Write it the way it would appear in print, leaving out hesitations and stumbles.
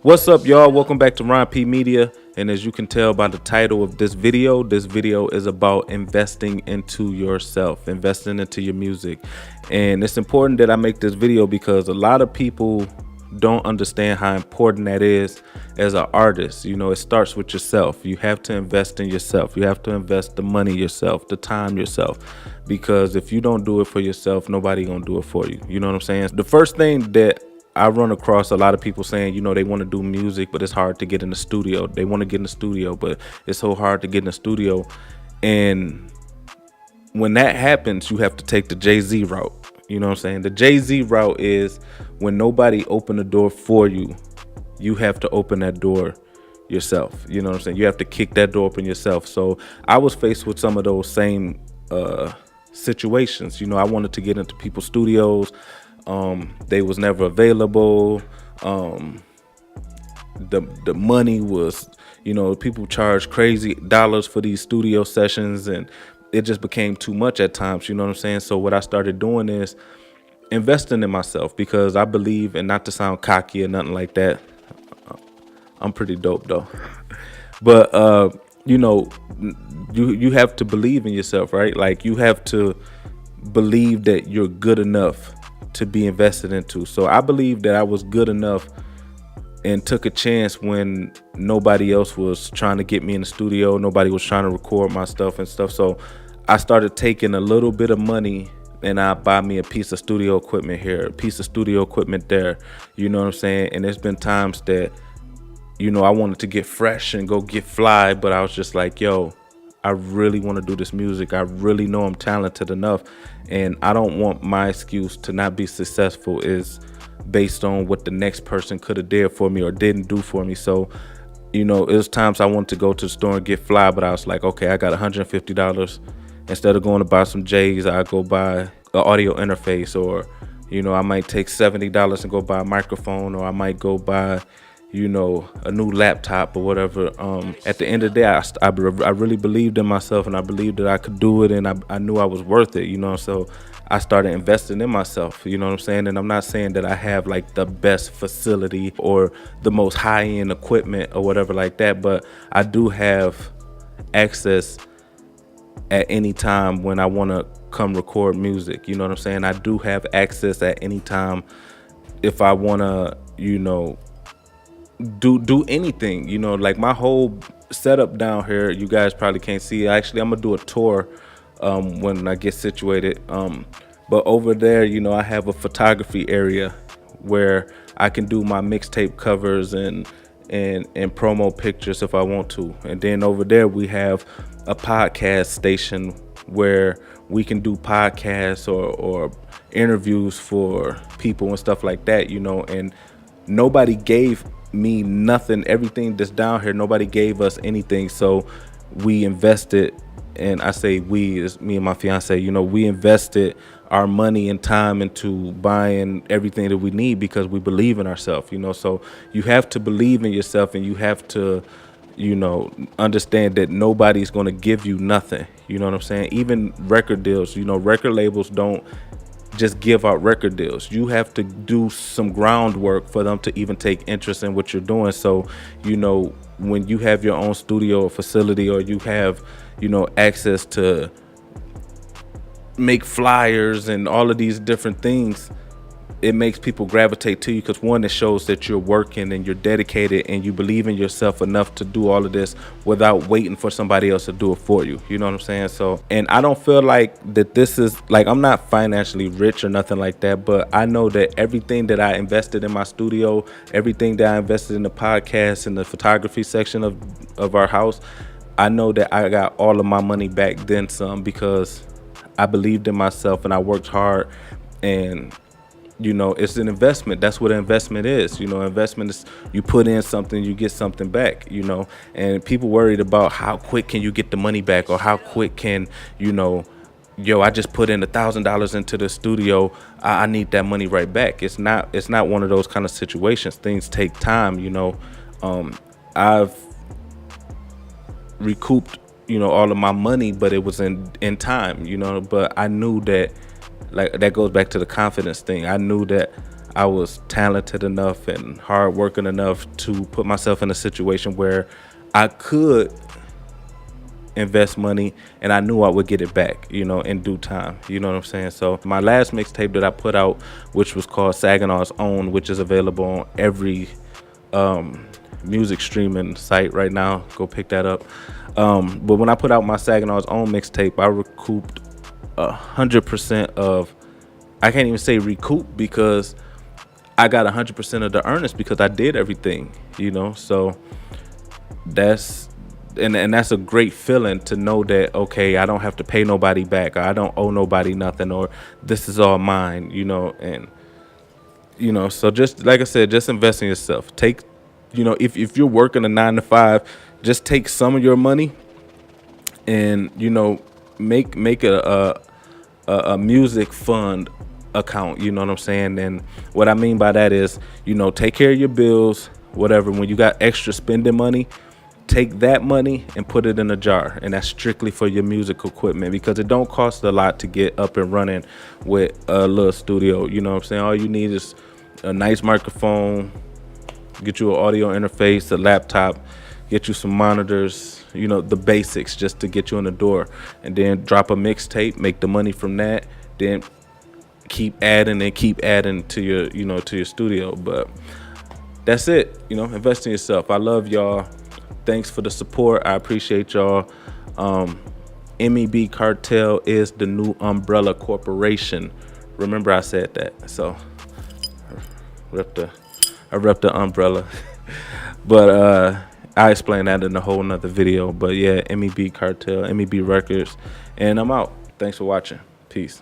What's up, y'all? Welcome back to Ron P Media. And as you can tell by the title of this video is about investing into yourself, investing into your music. And it's important that I make this video because a lot of people don't understand how important that is as an artist. You know, it starts with yourself. You have to invest in yourself. You have to invest the money yourself, the time yourself. Because if you don't do it for yourself, nobody gonna do it for you. You know what I'm saying? The first thing that I run across a lot of people saying, you know, they want to do music, but it's hard to get in the studio. They want to get in the studio, but it's so hard to get in the studio. And when that happens, you have to take the Jay-Z route. You know what I'm saying? The Jay-Z route is when nobody opened the door for you, you have to open that door yourself. You know what I'm saying? You have to kick that door open yourself. So I was faced with some of those same situations. You know, I wanted to get into people's studios. They was never available. The money was, you know, people charge crazy dollars for these studio sessions, and it just became too much at times. You know what I'm saying? So what I started doing is investing in myself, because I believe, and not to sound cocky or nothing like that, I'm pretty dope though. But you know, you have to believe in yourself, right? Like, you have to believe that you're good enough to be invested into. So I believe that I was good enough and took a chance when nobody else was trying to get me in the studio. Nobody was trying to record my stuff and stuff. So I started taking a little bit of money and I buy me a piece of studio equipment here, a piece of studio equipment there. You know what I'm saying? And there's been times that, you know, I wanted to get fresh and go get fly, but I was just like, yo, I really want to do this music. I really know I'm talented enough, and I don't want my excuse to not be successful is based on what the next person could have did for me or didn't do for me. So, you know, it was times I wanted to go to the store and get fly, but I was like, okay, I got $150. Instead of going to buy some J's, I go buy an audio interface, or, you know, I might take $70 and go buy a microphone, or I might go buy, you know, a new laptop or whatever. At the end of the day, I really believed in myself, and I believed that I could do it, and I knew I was worth it, you know. So I started investing in myself, you know what I'm saying? And I'm not saying that I have like the best facility or the most high-end equipment or whatever like that, but I do have access at any time when I want to come record music, you know what I'm saying? I do have access at any time if I want to, you know, do anything. You know, like my whole setup down here, you guys probably can't see. Actually, I'm gonna do a tour when I get situated, but over there, you know, I have a photography area where I can do my mixtape covers and promo pictures if I want to. And then over there we have a podcast station where we can do podcasts or interviews for people and stuff like that, you know. And nobody gave me nothing. Everything that's down here, nobody gave us anything. So we invested, and I say we, is me and my fiance, you know, we invested our money and time into buying everything that we need because we believe in ourselves, you know. So you have to believe in yourself, and you have to, you know, understand that nobody's going to give you nothing. You know what I'm saying? Even record deals, you know, record labels don't just give out record deals. You have to do some groundwork for them to even take interest in what you're doing. So, you know, when you have your own studio or facility, or you have, you know, access to make flyers and all of these different things, it makes people gravitate to you, because one, it shows that you're working and you're dedicated and you believe in yourself enough to do all of this without waiting for somebody else to do it for you. You know what I'm saying? So, and I don't feel like that this is like, I'm not financially rich or nothing like that, but I know that everything that I invested in my studio, everything that I invested in the podcast and the photography section of our house, I know that I got all of my money back, then some, because I believed in myself and I worked hard. And you know, it's an investment. That's what an investment is. You know, investment is you put in something, you get something back, you know. And people worried about how quick can you get the money back, or how quick can, you know, yo, I just put in $1,000 into the studio, I need that money right back. It's not one of those kind of situations. Things take time, you know. I've recouped, you know, all of my money, but it was in time, you know. But I knew that, like, that goes back to the confidence thing. I knew that I was talented enough and hardworking enough to put myself in a situation where I could invest money and I knew I would get it back, in due time. You know what I'm saying? So my last mixtape that I put out, which was called Saginaw's Own, which is available on every music streaming site right now. Go pick that up. But when I put out my Saginaw's Own mixtape, I recouped 100% of, I can't even say recoup, because I got 100% of the earnings because I did everything, so that's, and that's a great feeling to know that, okay, I don't have to pay nobody back, or I don't owe nobody nothing, or this is all mine, and so just like I said, just invest in yourself. Take, if you're working a 9 to 5, just take some of your money and make a music fund account. You know what I'm saying? And what I mean by that is, take care of your bills, whatever. When you got extra spending money, take that money and put it in a jar, and that's strictly for your music equipment, because it don't cost a lot to get up and running with a little studio. You know what I'm saying? All you need is a nice microphone, get you an audio interface, a laptop, get you some monitors, the basics, just to get you in the door, and then drop a mixtape, make the money from that, then keep adding to your, to your studio. But that's it. Invest in yourself. I love y'all. Thanks for the support. I appreciate y'all. MEB Cartel is the new umbrella corporation. Remember I said that. So I rep the umbrella. But I explain that in a whole nother video. But yeah, MEB Cartel, MEB Records, and I'm out. Thanks for watching. Peace.